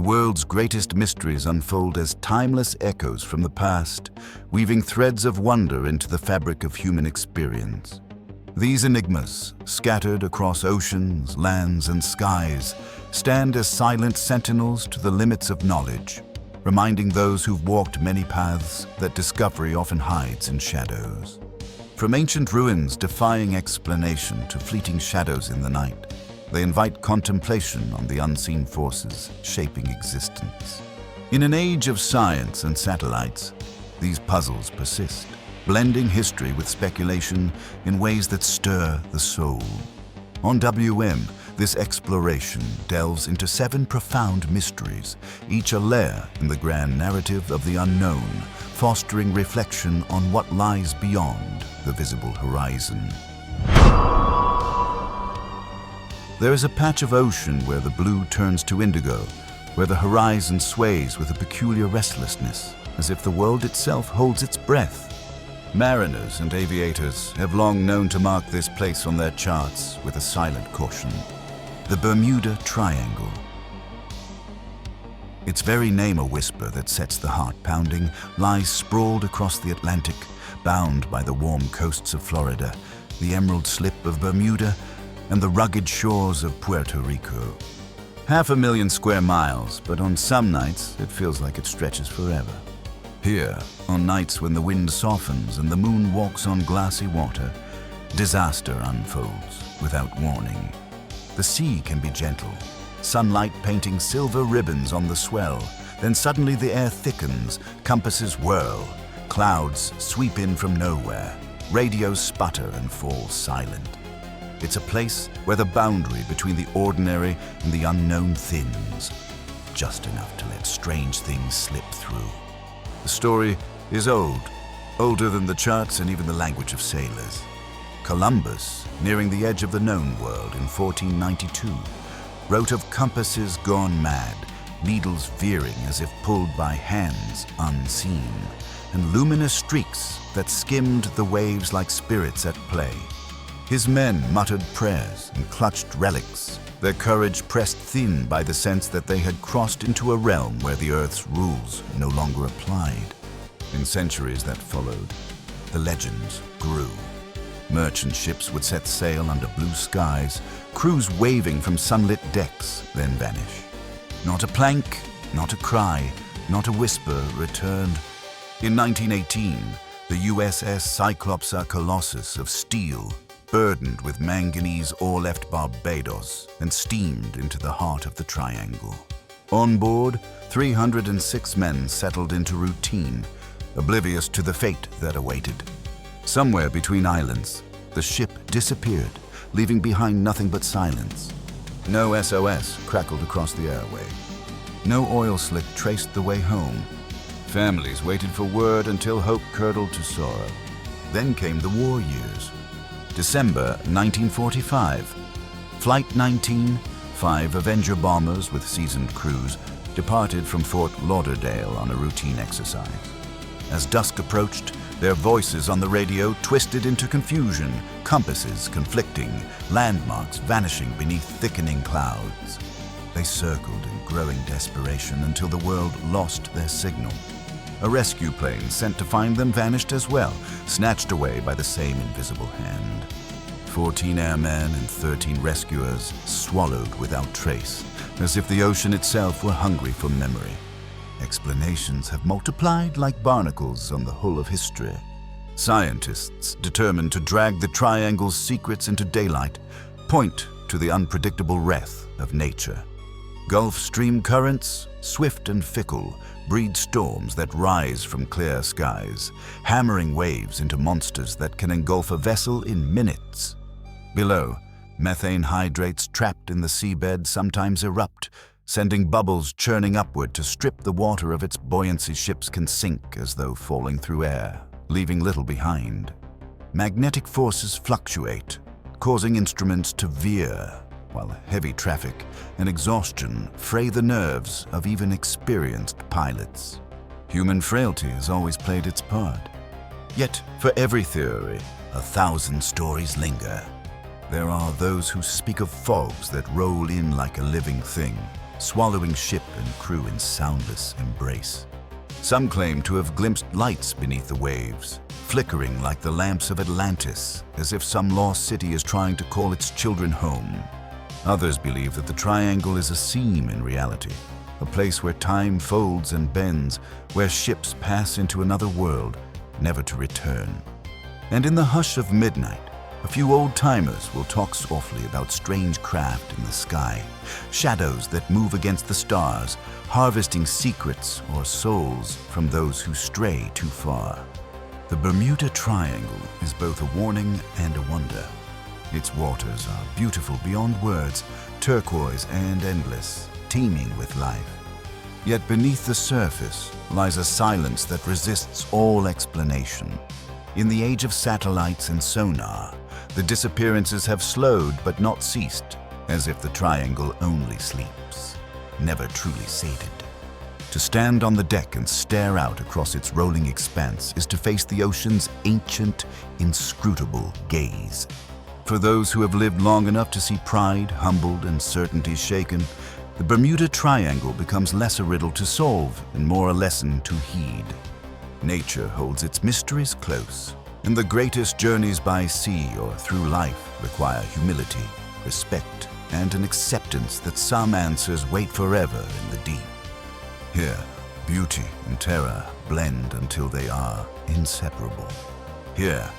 world's greatest mysteries unfold as timeless echoes from the past, weaving threads of wonder into the fabric of human experience. These enigmas, scattered across oceans, lands, and skies, stand as silent sentinels to the limits of knowledge, reminding those who've walked many paths that discovery often hides in shadows. From ancient ruins defying explanation to fleeting shadows in the night, they invite contemplation on the unseen forces shaping existence. In an age of science and satellites, these puzzles persist, blending history with speculation in ways that stir the soul. On WM, this exploration delves into 7 profound mysteries, each a layer in the grand narrative of the unknown, fostering reflection on what lies beyond the visible horizon. There is a patch of ocean where the blue turns to indigo, where the horizon sways with a peculiar restlessness, as if the world itself holds its breath. Mariners and aviators have long known to mark this place on their charts with a silent caution: the Bermuda Triangle. Its very name, a whisper that sets the heart pounding, lies sprawled across the Atlantic, bound by the warm coasts of Florida, the emerald slip of Bermuda, and the rugged shores of Puerto Rico. 500,000 square miles, but on some nights it feels like it stretches forever. Here, on nights when the wind softens and the moon walks on glassy water, disaster unfolds without warning. The sea can be gentle, sunlight painting silver ribbons on the swell, then suddenly the air thickens, compasses whirl, clouds sweep in from nowhere, radios sputter and fall silent. It's a place where the boundary between the ordinary and the unknown thins, just enough to let strange things slip through. The story is old, older than the charts and even the language of sailors. Columbus, nearing the edge of the known world in 1492, wrote of compasses gone mad, needles veering as if pulled by hands unseen, and luminous streaks that skimmed the waves like spirits at play. His men muttered prayers and clutched relics, their courage pressed thin by the sense that they had crossed into a realm where the Earth's rules no longer applied. In centuries that followed, the legends grew. Merchant ships would set sail under blue skies, crews waving from sunlit decks, then vanish. Not a plank, not a cry, not a whisper returned. In 1918, the USS Cyclopsa Colossus of steel, burdened with manganese ore, left Barbados and steamed into the heart of the triangle. On board, 306 men settled into routine, oblivious to the fate that awaited. Somewhere between islands, the ship disappeared, leaving behind nothing but silence. No SOS crackled across the airway. No oil slick traced the way home. Families waited for word until hope curdled to sorrow. Then came the war years. December 1945. Flight 19, 5 Avenger bombers with seasoned crews, departed from Fort Lauderdale on a routine exercise. As dusk approached, their voices on the radio twisted into confusion, compasses conflicting, landmarks vanishing beneath thickening clouds. They circled in growing desperation until the world lost their signal. A rescue plane sent to find them vanished as well, snatched away by the same invisible hand. 14 airmen and 13 rescuers swallowed without trace, as if the ocean itself were hungry for memory. Explanations have multiplied like barnacles on the hull of history. Scientists, determined to drag the triangle's secrets into daylight, point to the unpredictable wrath of nature. Gulf Stream currents, swift and fickle, breed storms that rise from clear skies, hammering waves into monsters that can engulf a vessel in minutes. Below, methane hydrates trapped in the seabed sometimes erupt, sending bubbles churning upward to strip the water of its buoyancy. Ships can sink as though falling through air, leaving little behind. Magnetic forces fluctuate, causing instruments to veer, while heavy traffic and exhaustion fray the nerves of even experienced pilots. Human frailty has always played its part. Yet, for every theory, 1,000 stories linger. There are those who speak of fogs that roll in like a living thing, swallowing ship and crew in soundless embrace. Some claim to have glimpsed lights beneath the waves, flickering like the lamps of Atlantis, as if some lost city is trying to call its children home. Others believe that the triangle is a seam in reality, a place where time folds and bends, where ships pass into another world, never to return. And in the hush of midnight, a few old-timers will talk softly about strange craft in the sky, shadows that move against the stars, harvesting secrets or souls from those who stray too far. The Bermuda Triangle is both a warning and a wonder. Its waters are beautiful beyond words, turquoise and endless, teeming with life. Yet beneath the surface lies a silence that resists all explanation. In the age of satellites and sonar, the disappearances have slowed but not ceased, as if the triangle only sleeps, never truly sated. To stand on the deck and stare out across its rolling expanse is to face the ocean's ancient, inscrutable gaze. For those who have lived long enough to see pride humbled and certainty shaken, the Bermuda Triangle becomes less a riddle to solve and more a lesson to heed. Nature holds its mysteries close, and the greatest journeys by sea or through life require humility, respect, and an acceptance that some answers wait forever in the deep. Here, beauty and terror blend until they are inseparable. Here,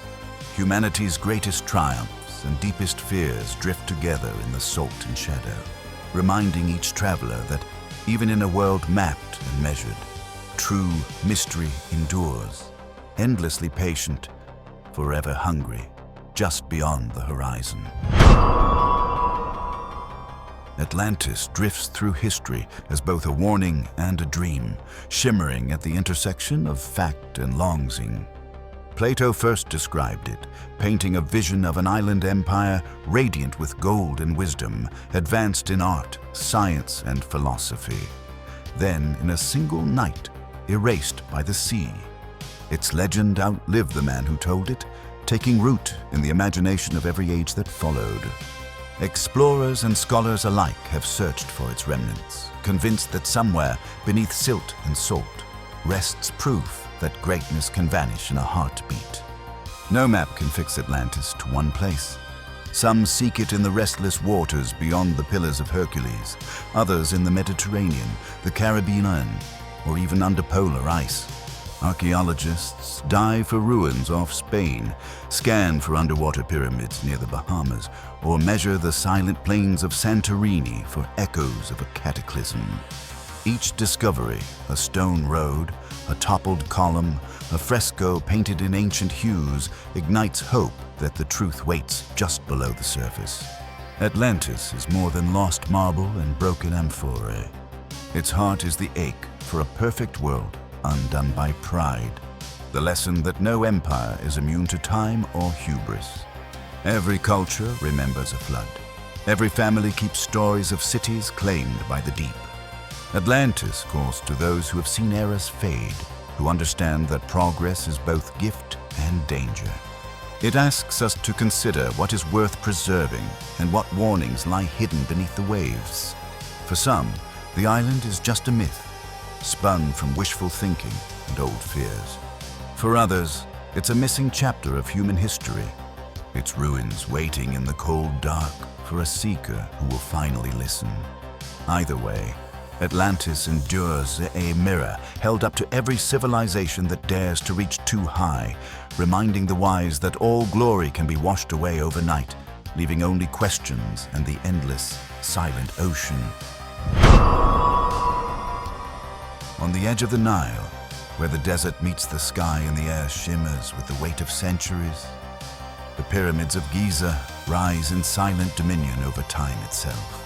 humanity's greatest triumphs and deepest fears drift together in the salt and shadow, reminding each traveler that even in a world mapped and measured, true mystery endures, endlessly patient, forever hungry, just beyond the horizon. Atlantis drifts through history as both a warning and a dream, shimmering at the intersection of fact and longing. Plato first described it, painting a vision of an island empire radiant with gold and wisdom, advanced in art, science, and philosophy. Then, in a single night, erased by the sea. Its legend outlived the man who told it, taking root in the imagination of every age that followed. Explorers and scholars alike have searched for its remnants, convinced that somewhere beneath silt and salt rests proof that greatness can vanish in a heartbeat. No map can fix Atlantis to one place. Some seek it in the restless waters beyond the Pillars of Hercules, others in the Mediterranean, the Caribbean, or even under polar ice. Archaeologists dive for ruins off Spain, scan for underwater pyramids near the Bahamas, or measure the silent plains of Santorini for echoes of a cataclysm. Each discovery, a stone road, a toppled column, a fresco painted in ancient hues, ignites hope that the truth waits just below the surface. Atlantis is more than lost marble and broken amphorae. Its heart is the ache for a perfect world undone by pride, the lesson that no empire is immune to time or hubris. Every culture remembers a flood. Every family keeps stories of cities claimed by the deep. Atlantis calls to those who have seen eras fade, who understand that progress is both gift and danger. It asks us to consider what is worth preserving and what warnings lie hidden beneath the waves. For some, the island is just a myth, spun from wishful thinking and old fears. For others, it's a missing chapter of human history, its ruins waiting in the cold dark for a seeker who will finally listen. Either way, Atlantis endures a mirror held up to every civilization that dares to reach too high, reminding the wise that all glory can be washed away overnight, leaving only questions and the endless, silent ocean. On the edge of the Nile, where the desert meets the sky and the air shimmers with the weight of centuries, the pyramids of Giza rise in silent dominion over time itself.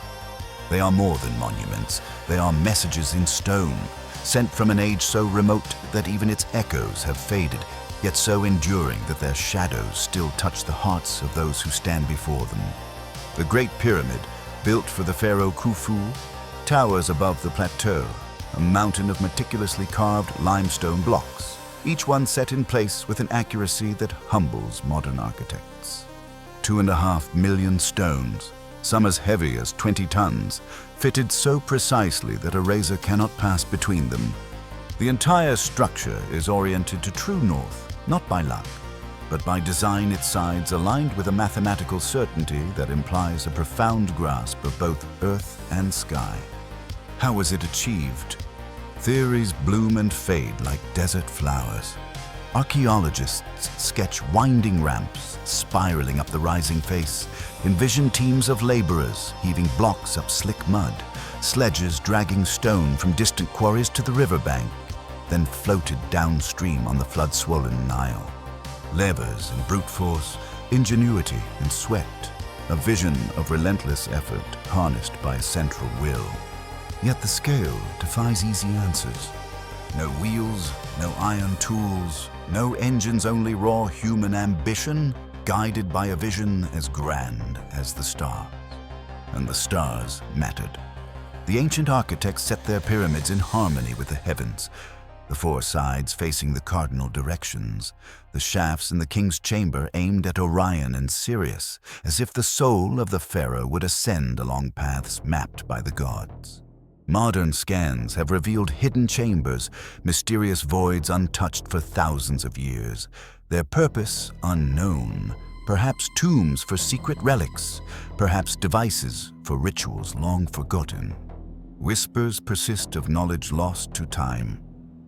They are more than monuments, they are messages in stone, sent from an age so remote that even its echoes have faded, yet so enduring that their shadows still touch the hearts of those who stand before them. The Great Pyramid, built for the pharaoh Khufu, towers above the plateau, a mountain of meticulously carved limestone blocks, each one set in place with an accuracy that humbles modern architects. 2.5 million stones, some as heavy as 20 tons, fitted so precisely that a razor cannot pass between them. The entire structure is oriented to true north, not by luck, but by design, its sides aligned with a mathematical certainty that implies a profound grasp of both earth and sky. How was it achieved? Theories bloom and fade like desert flowers. Archaeologists sketch winding ramps spiraling up the rising face, envision teams of laborers heaving blocks up slick mud, sledges dragging stone from distant quarries to the riverbank, then floated downstream on the flood-swollen Nile. Levers and brute force, ingenuity and sweat, a vision of relentless effort harnessed by a central will. Yet the scale defies easy answers. No wheels, no iron tools, no engines, only raw human ambition, guided by a vision as grand as the stars. And the stars mattered. The ancient architects set their pyramids in harmony with the heavens, the four sides facing the cardinal directions, the shafts in the king's chamber aimed at Orion and Sirius, as if the soul of the pharaoh would ascend along paths mapped by the gods. Modern scans have revealed hidden chambers, mysterious voids untouched for thousands of years, their purpose unknown, perhaps tombs for secret relics, perhaps devices for rituals long forgotten. Whispers persist of knowledge lost to time.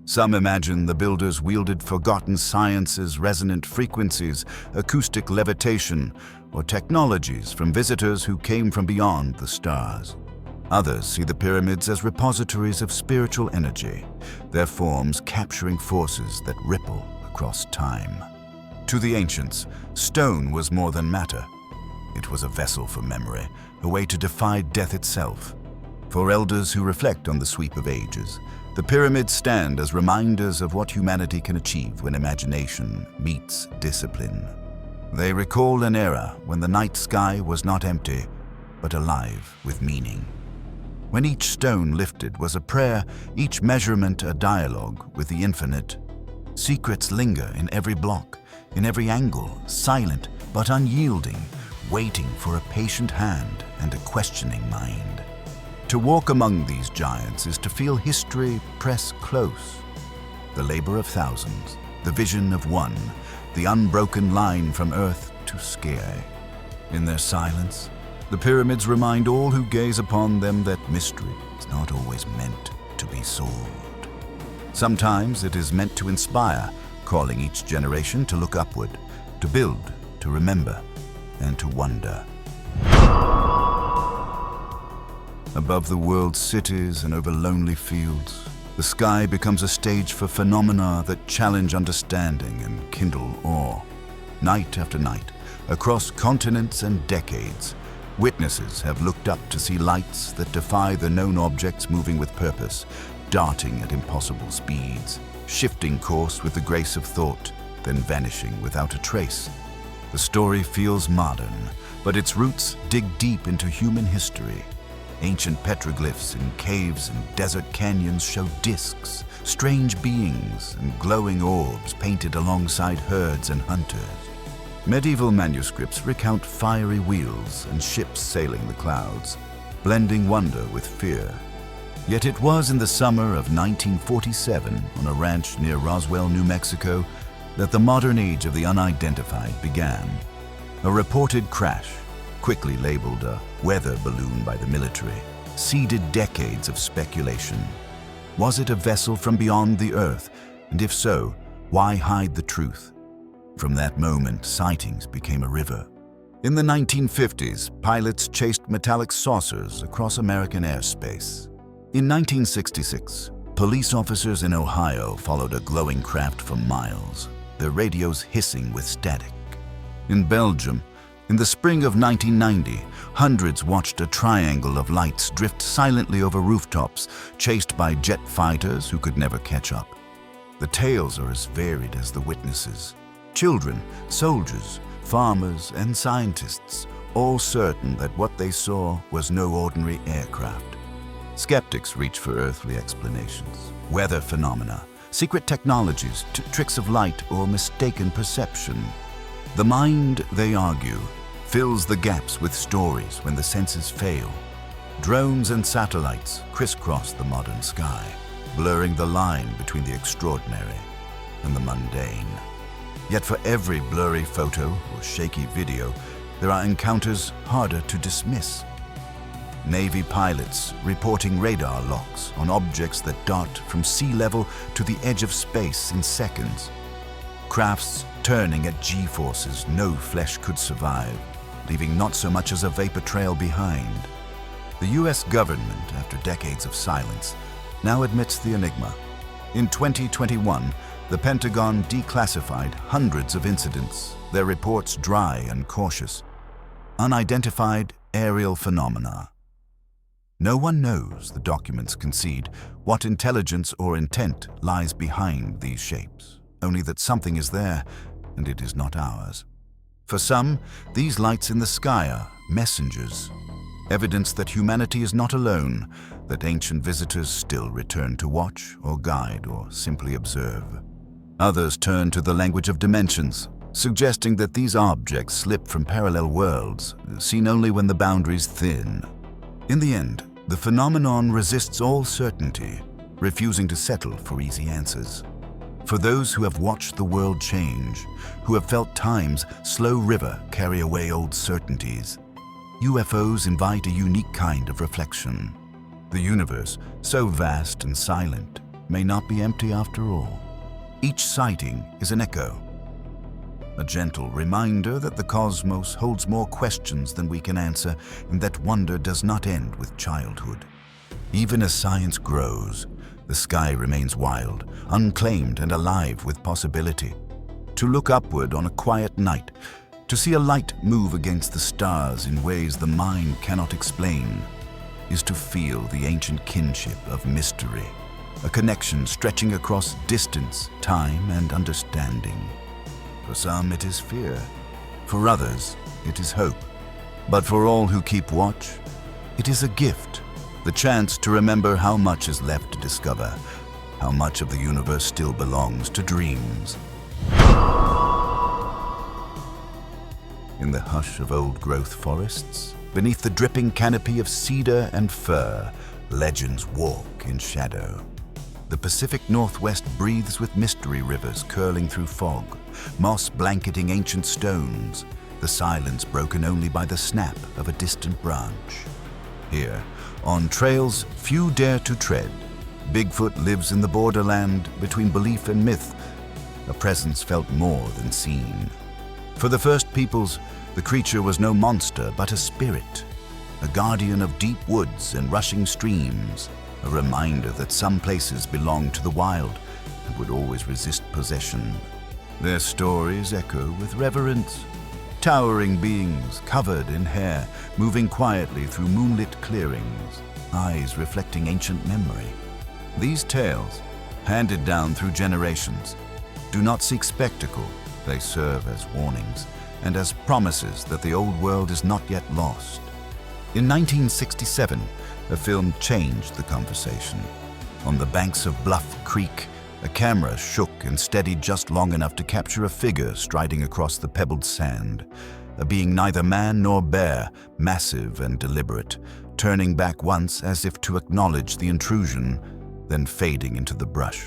Some imagine the builders wielded forgotten sciences, resonant frequencies, acoustic levitation, or technologies from visitors who came from beyond the stars. Others see the pyramids as repositories of spiritual energy, their forms capturing forces that ripple across time. To the ancients, stone was more than matter. It was a vessel for memory, a way to defy death itself. For elders who reflect on the sweep of ages, the pyramids stand as reminders of what humanity can achieve when imagination meets discipline. They recall an era when the night sky was not empty, but alive with meaning. When each stone lifted was a prayer, each measurement a dialogue with the infinite. Secrets linger in every block, in every angle, silent but unyielding, waiting for a patient hand and a questioning mind. To walk among these giants is to feel history press close. The labor of thousands, the vision of one, the unbroken line from earth to sky. In their silence, the pyramids remind all who gaze upon them that mystery is not always meant to be solved. Sometimes it is meant to inspire, calling each generation to look upward, to build, to remember, and to wonder. Above the world's cities and over lonely fields, the sky becomes a stage for phenomena that challenge understanding and kindle awe. Night after night, across continents and decades, witnesses have looked up to see lights that defy the known objects moving with purpose, darting at impossible speeds, shifting course with the grace of thought, then vanishing without a trace. The story feels modern, but its roots dig deep into human history. Ancient petroglyphs in caves and desert canyons show discs, strange beings, and glowing orbs painted alongside herds and hunters. Medieval manuscripts recount fiery wheels and ships sailing the clouds, blending wonder with fear. Yet it was in the summer of 1947, on a ranch near Roswell, New Mexico, that the modern age of the unidentified began. A reported crash, quickly labeled a weather balloon by the military, seeded decades of speculation. Was it a vessel from beyond the Earth? And if so, why hide the truth? From that moment, sightings became a river. In the 1950s, pilots chased metallic saucers across American airspace. In 1966, police officers in Ohio followed a glowing craft for miles, their radios hissing with static. In Belgium, in the spring of 1990, hundreds watched a triangle of lights drift silently over rooftops, chased by jet fighters who could never catch up. The tales are as varied as the witnesses. Children, soldiers, farmers, and scientists, all certain that what they saw was no ordinary aircraft. Skeptics reach for earthly explanations, weather phenomena, secret technologies, tricks of light, or mistaken perception. The mind, they argue, fills the gaps with stories when the senses fail. Drones and satellites crisscross the modern sky, blurring the line between the extraordinary and the mundane. Yet for every blurry photo or shaky video, there are encounters harder to dismiss. Navy pilots reporting radar locks on objects that dart from sea level to the edge of space in seconds. Crafts turning at G-forces no flesh could survive, leaving not so much as a vapor trail behind. The US government, after decades of silence, now admits the enigma. In 2021, the Pentagon declassified hundreds of incidents, their reports dry and cautious. Unidentified aerial phenomena. No one knows, the documents concede, what intelligence or intent lies behind these shapes, only that something is there, and it is not ours. For some, these lights in the sky are messengers, evidence that humanity is not alone, that ancient visitors still return to watch or guide or simply observe. Others turn to the language of dimensions, suggesting that these objects slip from parallel worlds, seen only when the boundaries thin. In the end, the phenomenon resists all certainty, refusing to settle for easy answers. For those who have watched the world change, who have felt time's slow river carry away old certainties, UFOs invite a unique kind of reflection. The universe, so vast and silent, may not be empty after all. Each sighting is an echo, a gentle reminder that the cosmos holds more questions than we can answer, and that wonder does not end with childhood. Even as science grows, the sky remains wild, unclaimed and alive with possibility. To look upward on a quiet night, to see a light move against the stars in ways the mind cannot explain, is to feel the ancient kinship of mystery, a connection stretching across distance, time, and understanding. For some, it is fear. For others, it is hope. But for all who keep watch, it is a gift, the chance to remember how much is left to discover, how much of the universe still belongs to dreams. In the hush of old-growth forests, beneath the dripping canopy of cedar and fir, legends walk in shadow. The Pacific Northwest breathes with mystery rivers curling through fog, moss blanketing ancient stones, the silence broken only by the snap of a distant branch. Here, on trails few dare to tread, Bigfoot lives in the borderland between belief and myth, a presence felt more than seen. For the first peoples, the creature was no monster but a spirit, a guardian of deep woods and rushing streams, a reminder that some places belonged to the wild and would always resist possession. Their stories echo with reverence, towering beings covered in hair, moving quietly through moonlit clearings, eyes reflecting ancient memory. These tales, handed down through generations, do not seek spectacle. They serve as warnings and as promises that the old world is not yet lost. In 1967, a film changed the conversation. On the banks of Bluff Creek, a camera shook and steadied just long enough to capture a figure striding across the pebbled sand, a being neither man nor bear, massive and deliberate, turning back once as if to acknowledge the intrusion, then fading into the brush.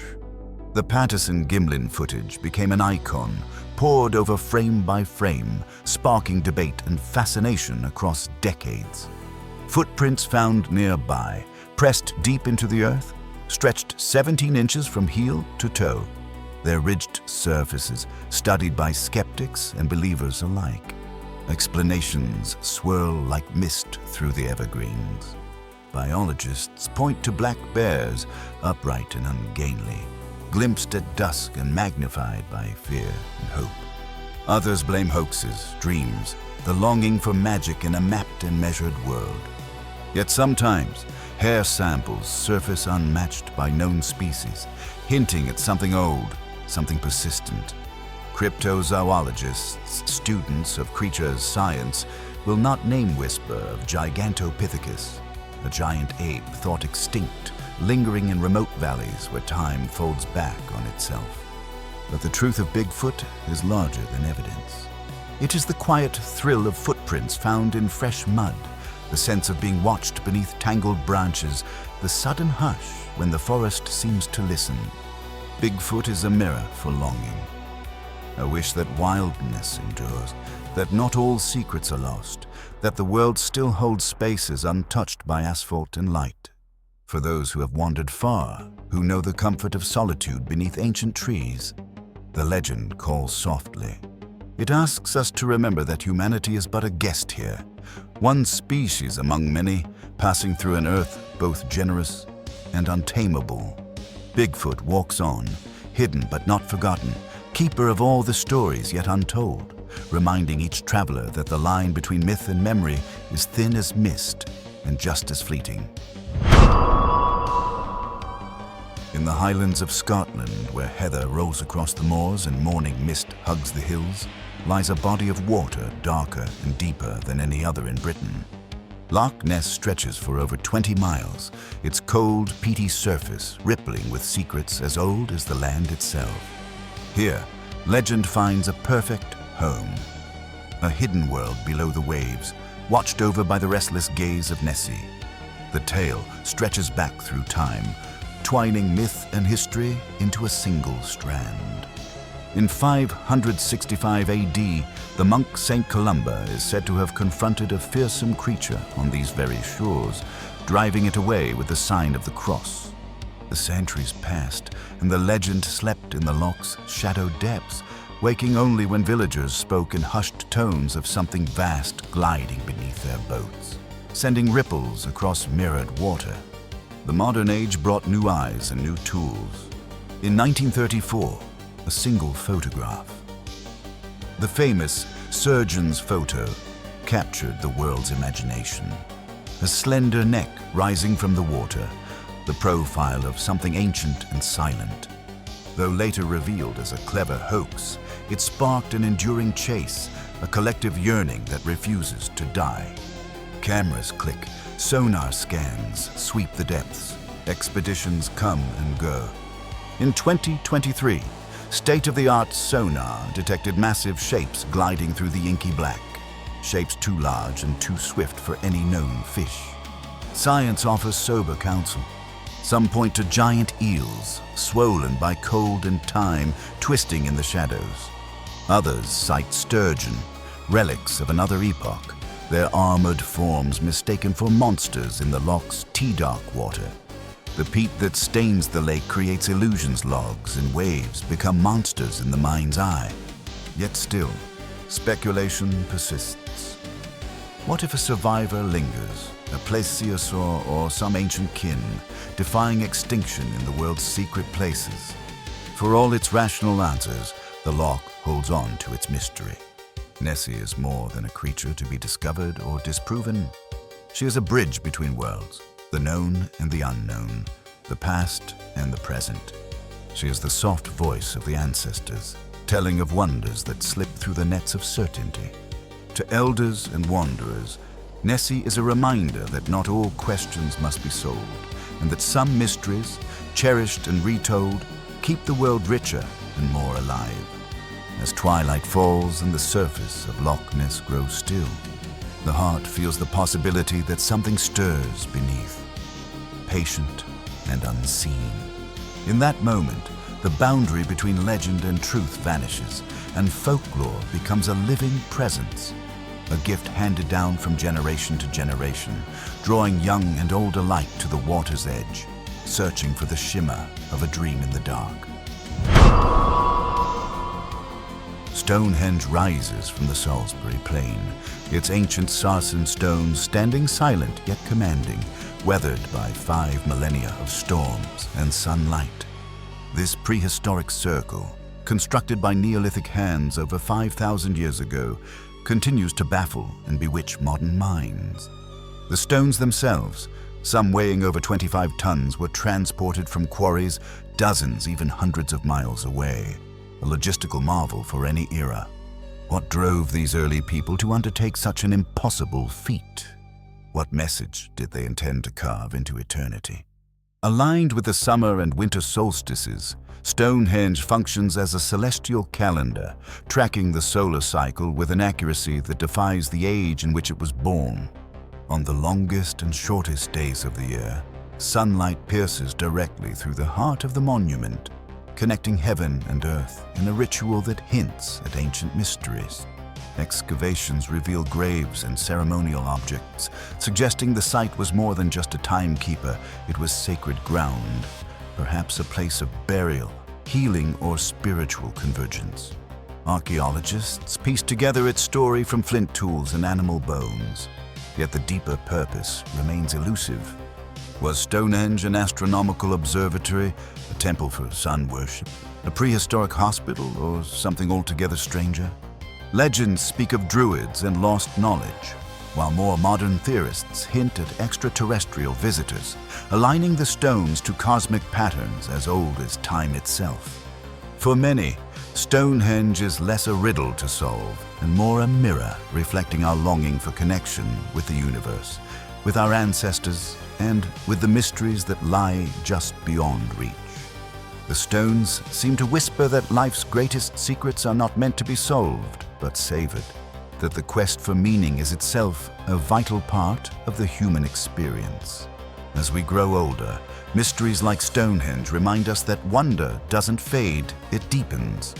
The Patterson-Gimlin footage became an icon, pored over frame by frame, sparking debate and fascination across decades. Footprints found nearby, pressed deep into the earth, stretched 17 inches from heel to toe, their ridged surfaces studied by skeptics and believers alike. Explanations swirl like mist through the evergreens. Biologists point to black bears, upright and ungainly, glimpsed at dusk and magnified by fear and hope. Others blame hoaxes, dreams, the longing for magic in a mapped and measured world. Yet sometimes, hair samples surface unmatched by known species, hinting at something old, something persistent. Cryptozoologists, students of creatures science, will not name whisper of Gigantopithecus, a giant ape thought extinct, lingering in remote valleys where time folds back on itself. But the truth of Bigfoot is larger than evidence. It is the quiet thrill of footprints found in fresh mud, the sense of being watched beneath tangled branches, the sudden hush when the forest seems to listen. Bigfoot is a mirror for longing. A wish that wildness endures, that not all secrets are lost, that the world still holds spaces untouched by asphalt and light. For those who have wandered far, who know the comfort of solitude beneath ancient trees, the legend calls softly. It asks us to remember that humanity is but a guest here, one species among many, passing through an earth both generous and untamable. Bigfoot walks on, hidden but not forgotten, keeper of all the stories yet untold, reminding each traveler that the line between myth and memory is thin as mist and just as fleeting. In the highlands of Scotland, where heather rolls across the moors and morning mist hugs the hills, lies a body of water darker and deeper than any other in Britain. Loch Ness stretches for over 20 miles, its cold, peaty surface rippling with secrets as old as the land itself. Here, legend finds a perfect home, a hidden world below the waves, watched over by the restless gaze of Nessie. The tale stretches back through time, twining myth and history into a single strand. In 565 AD, the monk Saint Columba is said to have confronted a fearsome creature on these very shores, driving it away with the sign of the cross. The centuries passed, and the legend slept in the loch's shadowed depths, waking only when villagers spoke in hushed tones of something vast gliding beneath their boats, sending ripples across mirrored water. The modern age brought new eyes and new tools. In 1934, a single photograph. The famous surgeon's photo captured the world's imagination. A slender neck rising from the water, the profile of something ancient and silent. Though later revealed as a clever hoax, it sparked an enduring chase, a collective yearning that refuses to die. Cameras click, sonar scans sweep the depths, expeditions come and go. In 2023, state-of-the-art sonar detected massive shapes gliding through the inky black, shapes too large and too swift for any known fish. Science offers sober counsel. Some point to giant eels, swollen by cold and time, twisting in the shadows. Others cite sturgeon, relics of another epoch, their armored forms mistaken for monsters in the loch's tea-dark water. The peat that stains the lake creates illusions, logs and waves become monsters in the mind's eye. Yet still, speculation persists. What if a survivor lingers, a plesiosaur or some ancient kin, defying extinction in the world's secret places? For all its rational answers, the loch holds on to its mystery. Nessie is more than a creature to be discovered or disproven. She is a bridge between worlds, the known and the unknown, the past and the present. She is the soft voice of the ancestors, telling of wonders that slip through the nets of certainty. To elders and wanderers, Nessie is a reminder that not all questions must be solved, and that some mysteries, cherished and retold, keep the world richer and more alive. As twilight falls and the surface of Loch Ness grows still, the heart feels the possibility that something stirs beneath, patient and unseen. In that moment, the boundary between legend and truth vanishes, and folklore becomes a living presence, a gift handed down from generation to generation, drawing young and old alike to the water's edge, searching for the shimmer of a dream in the dark. Stonehenge rises from the Salisbury Plain, its ancient sarsen stones standing silent yet commanding, weathered by 5 millennia of storms and sunlight. This prehistoric circle, constructed by Neolithic hands over 5,000 years ago, continues to baffle and bewitch modern minds. The stones themselves, some weighing over 25 tons, were transported from quarries dozens, even hundreds of miles away. A logistical marvel for any era. What drove these early people to undertake such an impossible feat? What message did they intend to carve into eternity? Aligned with the summer and winter solstices, Stonehenge functions as a celestial calendar, tracking the solar cycle with an accuracy that defies the age in which it was born. On the longest and shortest days of the year, sunlight pierces directly through the heart of the monument, connecting heaven and earth in a ritual that hints at ancient mysteries. Excavations reveal graves and ceremonial objects, suggesting the site was more than just a timekeeper. It was sacred ground, perhaps a place of burial, healing, or spiritual convergence. Archaeologists piece together its story from flint tools and animal bones, yet the deeper purpose remains elusive. Was Stonehenge an astronomical observatory, a temple for sun worship, a prehistoric hospital, or something altogether stranger? Legends speak of druids and lost knowledge, while more modern theorists hint at extraterrestrial visitors, aligning the stones to cosmic patterns as old as time itself. For many, Stonehenge is less a riddle to solve and more a mirror reflecting our longing for connection with the universe, with our ancestors, and with the mysteries that lie just beyond reach. The stones seem to whisper that life's greatest secrets are not meant to be solved, but savored, that the quest for meaning is itself a vital part of the human experience. As we grow older, mysteries like Stonehenge remind us that wonder doesn't fade, it deepens.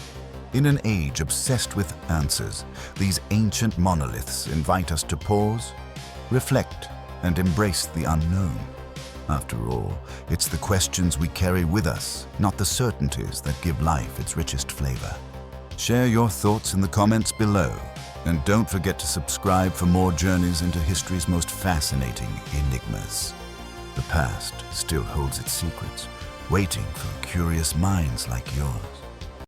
In an age obsessed with answers, these ancient monoliths invite us to pause, reflect, and embrace the unknown. After all, it's the questions we carry with us, not the certainties that give life its richest flavor. Share your thoughts in the comments below, and don't forget to subscribe for more journeys into history's most fascinating enigmas. The past still holds its secrets, waiting for curious minds like yours.